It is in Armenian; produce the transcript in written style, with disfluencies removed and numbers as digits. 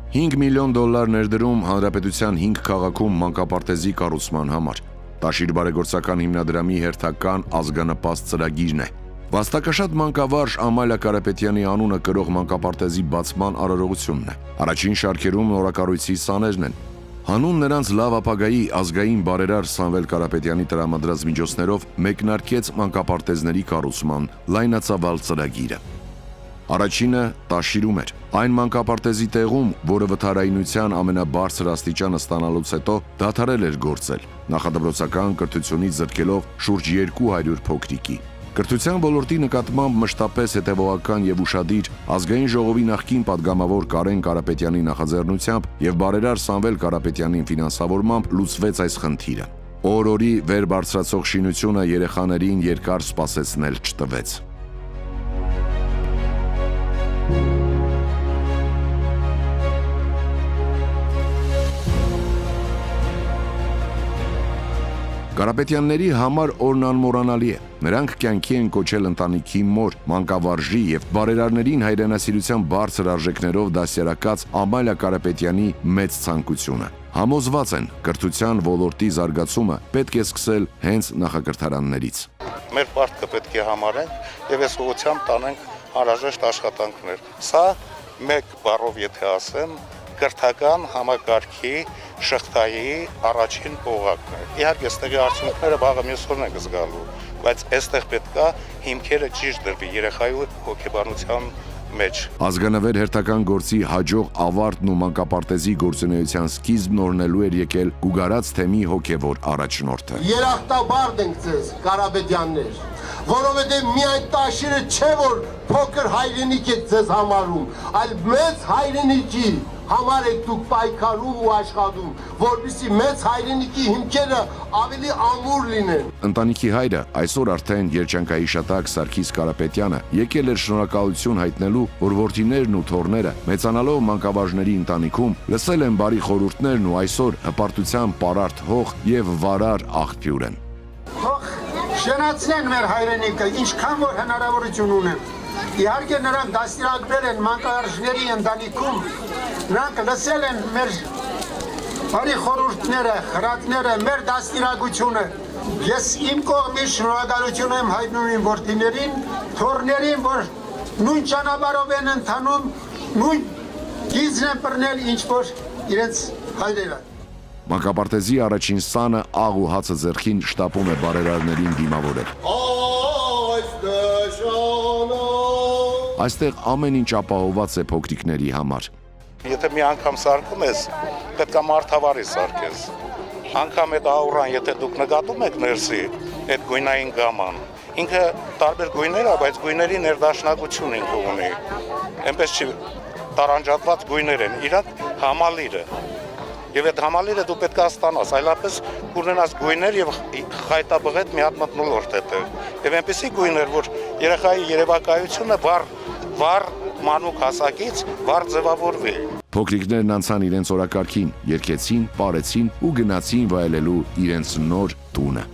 5 միլիոն դոլար ներդրում հանրապետության 5 քաղաքում մանկապարտեզի կառուցման համար։ Տաշիր բարեգործական հիմնադրամի հերթական ազգանպաստ ծրագիրն է։ Վաստակաշատ մանկավարժ Ամալիա Կարապետյանի անունը կրող մանկապարտեզի բացման արարողությունն է։ Առաջին շարքերում նորակառույցի սաներն են։ Հանուն նրանց լավ ապագայի ազգային բարերար Սամվել Կարապետյանի տրամադրած միջոցներով մեկնարկեց մանկապարտեզների կառուցման լայնածավալ ծրագիրը։ Առաջինը Տաշիրում էր։ Այն մանկապարտեզի տեղում, որը վթարայնության ամենաբարձր աստիճանը ստանալուց հետո դադարել էր գործել, նախադպրոցական կրթությունից զրկելով շուրջ 200 փոքրիկի։ Կրթության ոլորտի նկատմամբ մշտապես հետևողական եւ ուշադիր ազգային ժողովի նախկին падգամավոր Կարեն Կարապետյանի նախաձեռնությամբ եւ բարերար Սամվել Կարապետյանի ֆինանսավորմամբ լուծվեց այս խնդիրը։ Օր-օրի վեր բարձրացող շինությունը երեխաներին երկար սպասեցնել չտվեց։ Կարապետյանների համար օրն անմոռանալի է։ Նրանք կյանքի են կոչել ընտանիքի մոր, մանկավարժի եւ բարերարներին հայրենասիրության բարձր արժեքներով դասյարակած Ամալիա Կարապետյանի մեծ ցանկությունը։ Համոզված են, կրթության ոլորտի զարգացումը պետք է սկսել հենց նախակրթարաններից։ Մեր պարտքը պետք է համարենք եւ այս ուղղությամբ տանենք անհրաժեշտ աշխատանքներ։ Սա մեկ բառով եթե ասեմ, կրթական համակարգի շղթայի առաջին օղակն է։ Իհարկե, այստեղի արդյունքները վաղը մյուս օրն են զգալու, բայց այստեղ պետք է հիմքերը ճիշտ դրվի երեխայի հոգեբանության մեջ։ Ազգանվեր հերթական գործի հաջող ավարտն ու մանկապարտեզի գործունեության սկիզբն օրնելու էր եկել Գուգարաց թեմի հոգևոր առաջնորդը։ Երախտաբարդ ենք ձեզ, Կարապետյաններ, որովհետև միայն Տաշիրը չէ, որ փոքր հայրենիք եք ձեզ համարում, այլ մեծ հայրենիքի համար եք դուք պայքարում ու աշխատում, որպեսզի մեծ հայրենիքի հիմքերը ավելի ամուր լինեն։ Ընտանիքի հայրը, այսօր արդեն երջանկայի շատակ Սարգիս Կարապետյանը, եկել էր շնորհակալություն հայտնելու, որ որդիներն ու թոռները մեծանալով մանկավարժների ընտանիքում լսել են բարի խորհուրդներն ու այսօր հպարտության պարարտ հող եւ վարար աղբյուր են։ Թող շնացնեն մեր հայրենիքը, ինչքան որ հնարավորություն ունեն։ Իհարկե նրանք դաստիարակվել են մանկավարժների ընտանիքում, նրանք լսել են մեր բարի խորհուրդները, խրատները, մեր դաստիարակությունը։ Ես իմ կողմից շնորհակալություն եմ հայտնում իմ որդիներին, թոռներին, որ նույն ճանապարհով են ընթանում, նույն գիծն են բռնել, ինչ որ իրենց հայրերը։ Մանկապարտեզի առաջին սանը աղ ու հացը ձեռքին շտապում է բարերարներին դիմավորել։ Այստեղ ամեն ինչ ապահովված է փոքրիկների համար։ Եթե մի անգամ սարքում ես, պետք է մարդավարի սարքես։ Անգամ այդ աուրան, եթե դուք նկատում եք ներսի, այդ գույնային գաման, ինքը տարբեր գույներ է, բայց գույների ներդաշնակություն ինքը ունի։ Այնպես չի տարանջատված գույներ են, իրանք համալիր է։ Եվ այդ համալիրը դու պետք է ստանաս, այլապես կունենաս գույներ եւ խայտաբղետ մի հատ մթնոլորտ հետը։ Եվ այնպեսի գույներ, որ երեխայի երևակայությունը վառ մանուկ հասակից վառ ձևավորվի։ Փոքրիկներն անցան իրենց օրակարգին, երգեցին, պարեցին ու գնացին վայելելու իրենց նոր տունը։